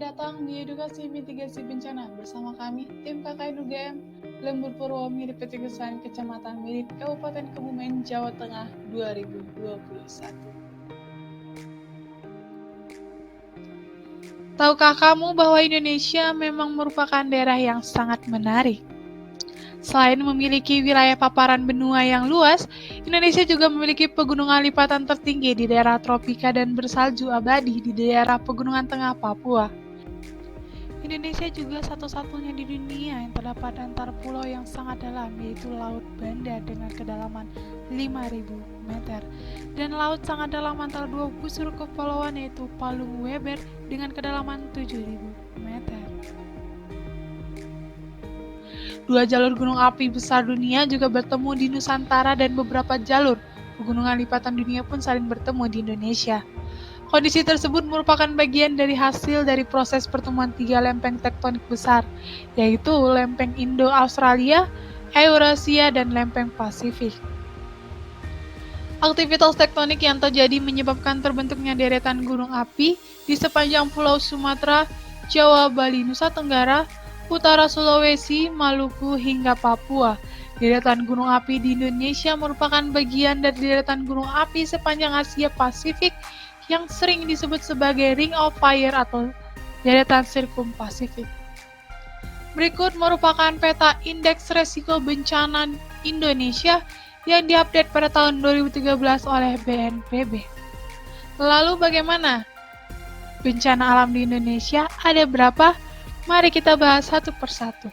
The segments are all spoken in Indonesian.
datang di Edukasi Mitigasi Bencana bersama kami, tim KKN UGM Lembur Purwomirip Petegesan Kecamatan Mirip Kabupaten Kebumen, Jawa Tengah 2021. Tahukah kamu bahwa Indonesia memang merupakan daerah yang sangat menarik? Selain memiliki wilayah paparan benua yang luas, Indonesia juga memiliki pegunungan lipatan tertinggi di daerah tropika dan bersalju abadi di daerah pegunungan tengah Papua. Indonesia juga satu-satunya di dunia yang terdapat antar pulau yang sangat dalam, yaitu Laut Banda dengan kedalaman 5.000 meter dan laut sangat dalam antara dua busur kepulauan, yaitu Palung Weber dengan kedalaman 7.000 meter. Dua jalur gunung api besar dunia juga bertemu di Nusantara dan beberapa jalur pegunungan lipatan dunia pun saling bertemu di Indonesia. Kondisi tersebut merupakan bagian dari hasil dari proses pertemuan tiga lempeng tektonik besar, yaitu lempeng Indo-Australia, Eurasia, dan lempeng Pasifik. Aktivitas tektonik yang terjadi menyebabkan terbentuknya deretan gunung api di sepanjang Pulau Sumatera, Jawa, Bali, Nusa Tenggara, Utara Sulawesi, Maluku, hingga Papua. Deretan gunung api di Indonesia merupakan bagian dari deretan gunung api sepanjang Asia Pasifik yang sering disebut sebagai Ring of Fire atau deretan Sirkum-Pasifik. Berikut merupakan peta Indeks Resiko Bencana Indonesia yang diupdate pada tahun 2013 oleh BNPB. Lalu bagaimana bencana alam di Indonesia? Ada berapa? Mari kita bahas satu persatu.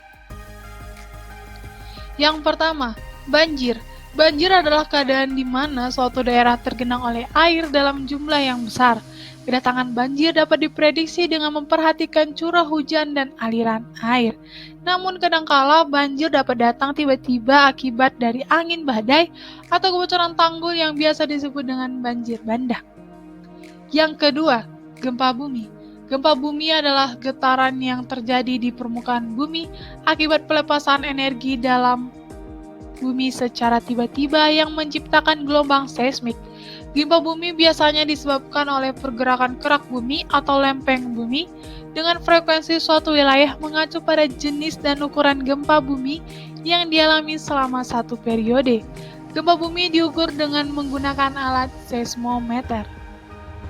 Yang pertama, banjir. Banjir adalah keadaan di mana suatu daerah tergenang oleh air dalam jumlah yang besar. Kedatangan banjir dapat diprediksi dengan memperhatikan curah hujan dan aliran air. Namun kadangkala banjir dapat datang tiba-tiba akibat dari angin badai atau kebocoran tanggul yang biasa disebut dengan banjir bandang. Yang kedua, gempa bumi. Gempa bumi adalah getaran yang terjadi di permukaan bumi akibat pelepasan energi dalam bumi secara tiba-tiba yang menciptakan gelombang seismik. Gempa bumi biasanya disebabkan oleh pergerakan kerak bumi atau lempeng bumi dengan frekuensi suatu wilayah mengacu pada jenis dan ukuran gempa bumi yang dialami selama satu periode. Gempa bumi diukur dengan menggunakan alat seismometer.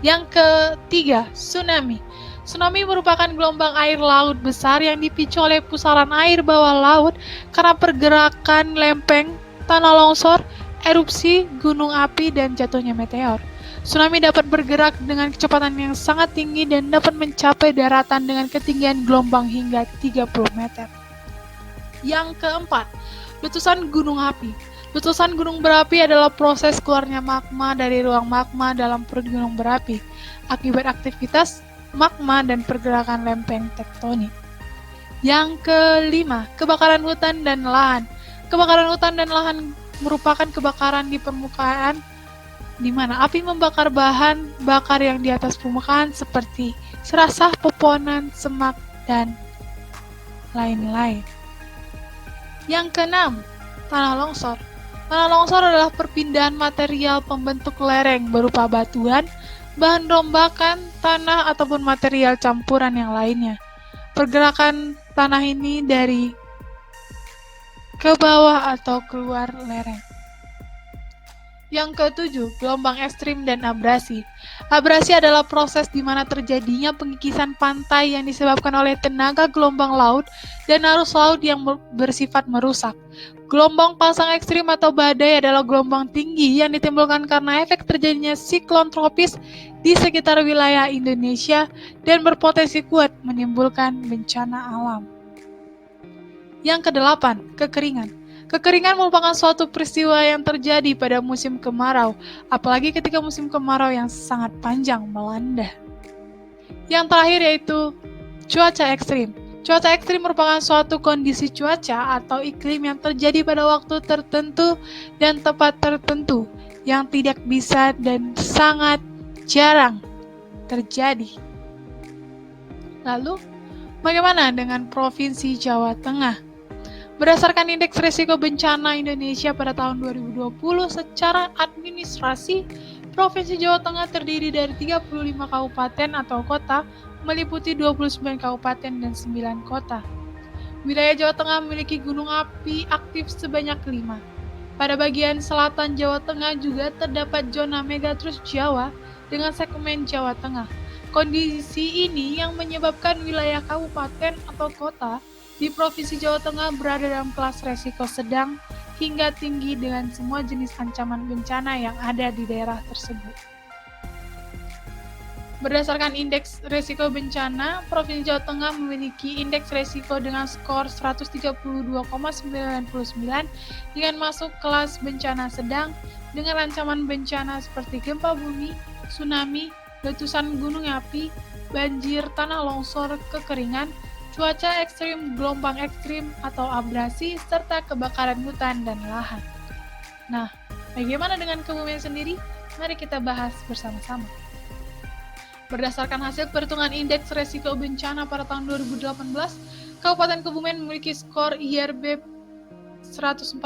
Yang ketiga, tsunami. Tsunami merupakan gelombang air laut besar yang dipicu oleh pusaran air bawah laut karena pergerakan lempeng, tanah longsor, erupsi, gunung api, dan jatuhnya meteor. Tsunami dapat bergerak dengan kecepatan yang sangat tinggi dan dapat mencapai daratan dengan ketinggian gelombang hingga 30 meter. Yang keempat, letusan gunung api. Letusan gunung berapi adalah proses keluarnya magma dari ruang magma dalam perut gunung berapi akibat aktivitas magma dan pergerakan lempeng tektonik. Yang kelima, kebakaran hutan dan lahan. Kebakaran hutan dan lahan merupakan kebakaran di permukaan di mana api membakar bahan bakar yang di atas permukaan seperti serasah, pepohonan, semak, dan lain-lain. Yang keenam, tanah longsor. Tanah longsor adalah perpindahan material pembentuk lereng berupa batuan, bahan rombakan, tanah, ataupun material campuran yang lainnya. Pergerakan tanah ini dari ke bawah atau keluar lereng. Yang ketujuh, gelombang ekstrim dan abrasi. Abrasi adalah proses di mana terjadinya pengikisan pantai yang disebabkan oleh tenaga gelombang laut dan arus laut yang bersifat merusak. Gelombang pasang ekstrim atau badai adalah gelombang tinggi yang ditimbulkan karena efek terjadinya siklon tropis di sekitar wilayah Indonesia dan berpotensi kuat menimbulkan bencana alam. Yang kedelapan, kekeringan. Kekeringan merupakan suatu peristiwa yang terjadi pada musim kemarau, apalagi ketika musim kemarau yang sangat panjang melanda. Yang terakhir yaitu cuaca ekstrim. Cuaca ekstrim merupakan suatu kondisi cuaca atau iklim yang terjadi pada waktu tertentu dan tempat tertentu yang tidak bisa dan sangat jarang terjadi. Lalu, bagaimana dengan Provinsi Jawa Tengah? Berdasarkan Indeks Risiko Bencana Indonesia pada tahun 2020, secara administrasi, Provinsi Jawa Tengah terdiri dari 35 kabupaten atau kota, meliputi 29 kabupaten dan 9 kota. Wilayah Jawa Tengah memiliki gunung api aktif sebanyak 5. Pada bagian selatan Jawa Tengah juga terdapat zona megatrus Jawa dengan segmen Jawa Tengah. Kondisi ini yang menyebabkan wilayah kabupaten atau kota di Provinsi Jawa Tengah berada dalam kelas resiko sedang hingga tinggi dengan semua jenis ancaman bencana yang ada di daerah tersebut. Berdasarkan indeks resiko bencana, Provinsi Jawa Tengah memiliki indeks resiko dengan skor 132,99 dengan masuk kelas bencana sedang dengan ancaman bencana seperti gempa bumi, tsunami, letusan gunung api, banjir, tanah longsor, kekeringan, cuaca ekstrim, gelombang ekstrim atau abrasi, serta kebakaran hutan dan lahan. Nah, bagaimana dengan Kebumen sendiri? Mari kita bahas bersama-sama. Berdasarkan hasil perhitungan indeks resiko bencana pada tahun 2018, Kabupaten Kebumen memiliki skor IRB 140,31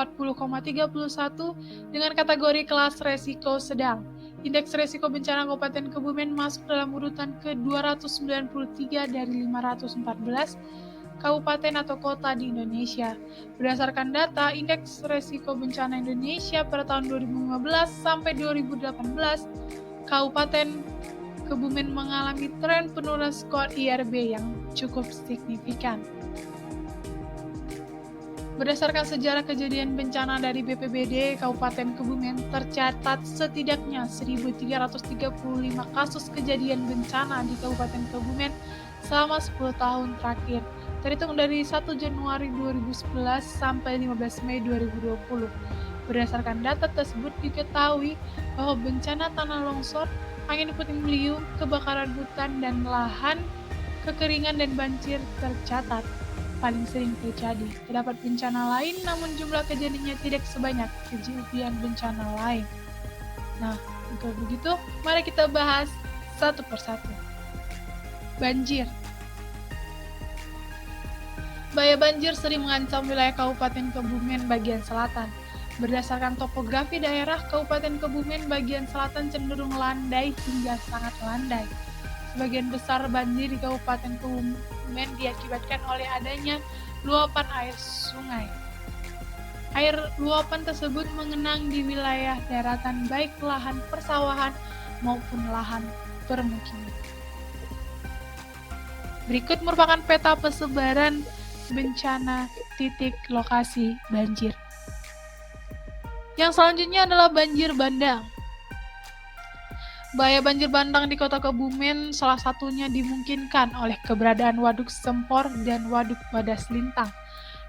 dengan kategori kelas resiko sedang. Indeks resiko bencana Kabupaten Kebumen masuk dalam urutan ke-293 dari 514 kabupaten atau kota di Indonesia. Berdasarkan data Indeks Resiko Bencana Indonesia pada tahun 2015 sampai 2018, Kabupaten Kebumen mengalami tren penurunan skor IRB yang cukup signifikan. Berdasarkan sejarah kejadian bencana dari BPBD, Kabupaten Kebumen tercatat setidaknya 1.335 kasus kejadian bencana di Kabupaten Kebumen selama 10 tahun terakhir, terhitung dari 1 Januari 2011 sampai 15 Mei 2020. Berdasarkan data tersebut diketahui bahwa bencana tanah longsor, angin puting beliung, kebakaran hutan dan lahan, kekeringan dan banjir tercatat paling sering terjadi. Terdapat bencana lain namun jumlah kejadiannya tidak sebanyak kejadian bencana lain. Nah, untuk begitu, mari kita bahas satu persatu. Banjir. Bahaya banjir sering mengancam wilayah Kabupaten Kebumen bagian selatan. Berdasarkan topografi daerah, Kabupaten Kebumen bagian selatan cenderung landai hingga sangat landai. Sebagian besar banjir di Kabupaten Kebumen diakibatkan oleh adanya luapan air sungai. Air luapan tersebut mengenang di wilayah daratan baik lahan persawahan maupun lahan permukiman. Berikut merupakan peta persebaran bencana titik lokasi banjir. Yang selanjutnya adalah banjir bandang. Bahaya banjir bandang di kota Kebumen salah satunya dimungkinkan oleh keberadaan waduk Sempor dan waduk Badas Lintang.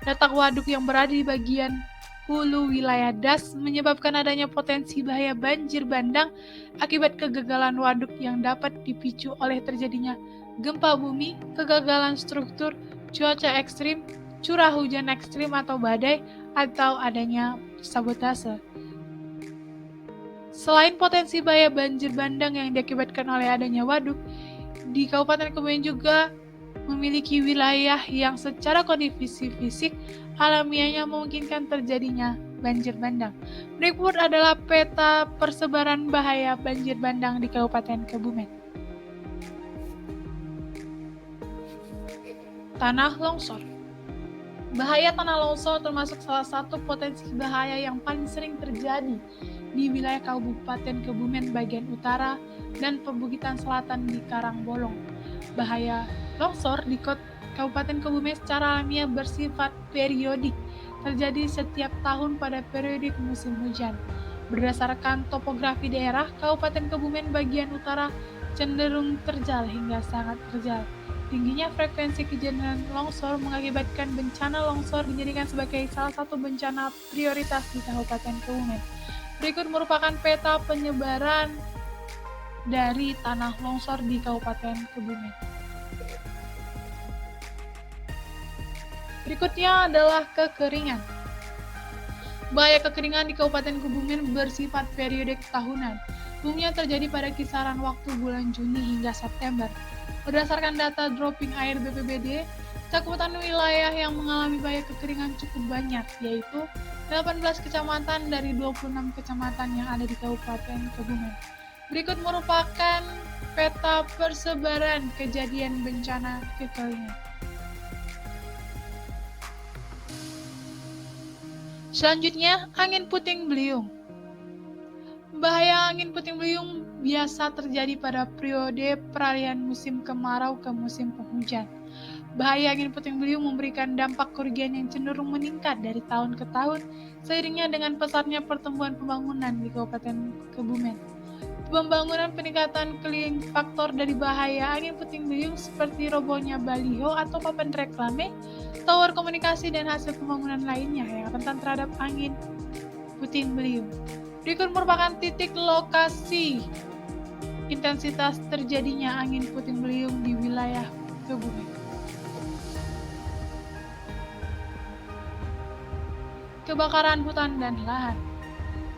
Letak waduk yang berada di bagian hulu wilayah Das menyebabkan adanya potensi bahaya banjir bandang akibat kegagalan waduk yang dapat dipicu oleh terjadinya gempa bumi, kegagalan struktur, cuaca ekstrim, curah hujan ekstrim atau badai, atau adanya sabotase. Selain potensi bahaya banjir bandang yang diakibatkan oleh adanya waduk, di Kabupaten Kebumen juga memiliki wilayah yang secara kondisi fisik alamiahnya memungkinkan terjadinya banjir bandang. Berikut adalah peta persebaran bahaya banjir bandang di Kabupaten Kebumen. Tanah longsor. Bahaya tanah longsor termasuk salah satu potensi bahaya yang paling sering terjadi di wilayah Kabupaten Kebumen bagian utara dan perbukitan selatan di Karangbolong. Bahaya longsor di Kabupaten Kebumen secara alamiah bersifat periodik, terjadi setiap tahun pada periodik musim hujan. Berdasarkan topografi daerah, Kabupaten Kebumen bagian utara cenderung terjal hingga sangat terjal. Tingginya frekuensi kejadian longsor mengakibatkan bencana longsor dijadikan sebagai salah satu bencana prioritas di Kabupaten Kebumen. Berikut merupakan peta penyebaran dari tanah longsor di Kabupaten Kebumen. Berikutnya adalah kekeringan. Bahaya kekeringan di Kabupaten Kebumen bersifat periodik tahunan. Umumnya terjadi pada kisaran waktu bulan Juni hingga September. Berdasarkan data dropping air BPBD, cakupan wilayah yang mengalami bahaya kekeringan cukup banyak, yaitu 18 kecamatan dari 26 kecamatan yang ada di Kabupaten Kebumen. Berikut merupakan peta persebaran kejadian bencana kekeringan. Selanjutnya, angin puting beliung. Bahaya angin puting beliung biasa terjadi pada periode peralihan musim kemarau ke musim penghujan. Bahaya angin puting beliung memberikan dampak kerugian yang cenderung meningkat dari tahun ke tahun seiringnya dengan pesatnya pertumbuhan pembangunan di Kabupaten Kebumen. Pembangunan peningkatan keliling faktor dari bahaya angin puting beliung seperti robohnya baliho atau papan reklame, tower komunikasi, dan hasil pembangunan lainnya yang rentan terhadap angin puting beliung. Berikut merupakan titik lokasi intensitas terjadinya angin puting beliung di wilayah Kebumen. Kebakaran hutan dan lahan.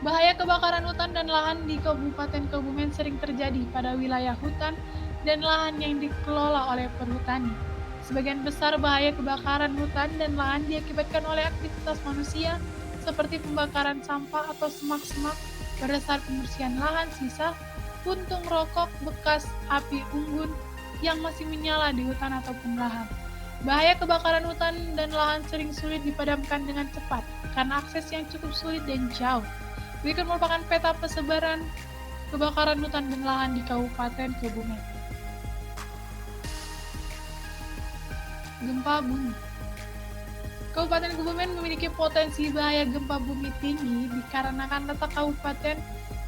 Bahaya kebakaran hutan dan lahan di Kabupaten Kebumen sering terjadi pada wilayah hutan dan lahan yang dikelola oleh perhutani. Sebagian besar bahaya kebakaran hutan dan lahan diakibatkan oleh aktivitas manusia seperti pembakaran sampah atau semak-semak pada saat pembersihan lahan sisa, puntung rokok bekas api unggun yang masih menyala di hutan ataupun lahan. Bahaya kebakaran hutan dan lahan sering sulit dipadamkan dengan cepat karena akses yang cukup sulit dan jauh. Berikut merupakan peta persebaran kebakaran hutan dan lahan di Kabupaten Kebumen. Gempa bumi. Kabupaten Kebumen memiliki potensi bahaya gempa bumi tinggi dikarenakan letak Kabupaten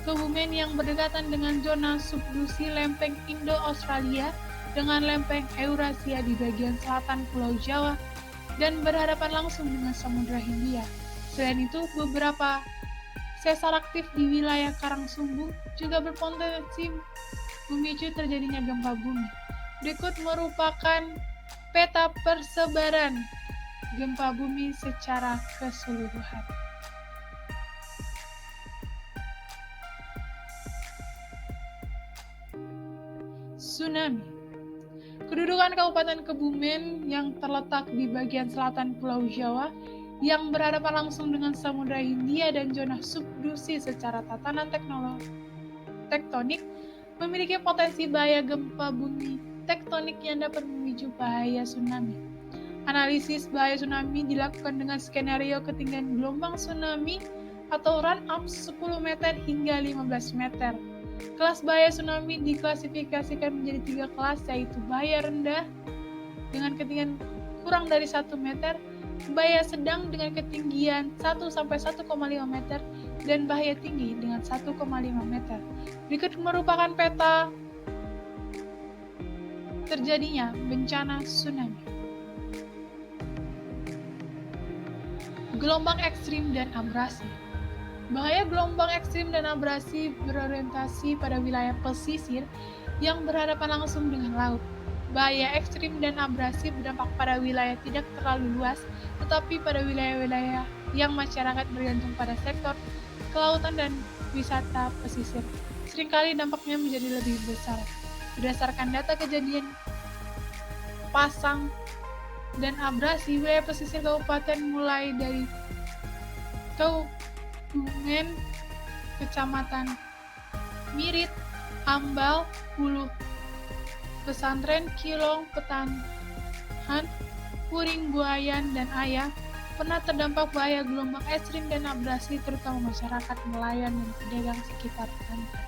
Kebumen yang berdekatan dengan zona subduksi lempeng Indo-Australia dengan lempeng Eurasia di bagian selatan Pulau Jawa dan berhadapan langsung dengan Samudra Hindia. Selain itu, beberapa sesar aktif di wilayah Karangsumbu juga berpotensi memicu terjadinya gempa bumi. Berikut merupakan peta persebaran gempa bumi secara keseluruhan. Tsunami. Kedudukan Kabupaten Kebumen yang terletak di bagian selatan Pulau Jawa yang berhadapan langsung dengan Samudra Hindia dan zona subduksi secara tatanan tektonik memiliki potensi bahaya gempa bumi tektonik yang dapat memicu bahaya tsunami. Analisis bahaya tsunami dilakukan dengan skenario ketinggian gelombang tsunami atau run-up 10 meter hingga 15 meter. Kelas bahaya tsunami diklasifikasikan menjadi 3 kelas, yaitu bahaya rendah dengan ketinggian kurang dari 1 meter, bahaya sedang dengan ketinggian 1-1,5 meter, dan bahaya tinggi dengan 1,5 meter. Berikut merupakan peta terjadinya bencana tsunami. Gelombang ekstrim dan abrasi. Bahaya gelombang ekstrim dan abrasi berorientasi pada wilayah pesisir yang berhadapan langsung dengan laut. Bahaya ekstrim dan abrasi berdampak pada wilayah tidak terlalu luas, tetapi pada wilayah-wilayah yang masyarakat bergantung pada sektor kelautan dan wisata pesisir. Seringkali dampaknya menjadi lebih besar. Berdasarkan data kejadian pasang dan abrasi, wilayah pesisir kabupaten mulai dari Kebumen, Kecamatan Mirit, Ambal, Hulu, Pesantren, Kilong, Petanhan, Puring, Buayan, dan Ayah pernah terdampak bahaya gelombang ekstrim dan abrasi, terutama masyarakat nelayan dan pedagang sekitar pantai.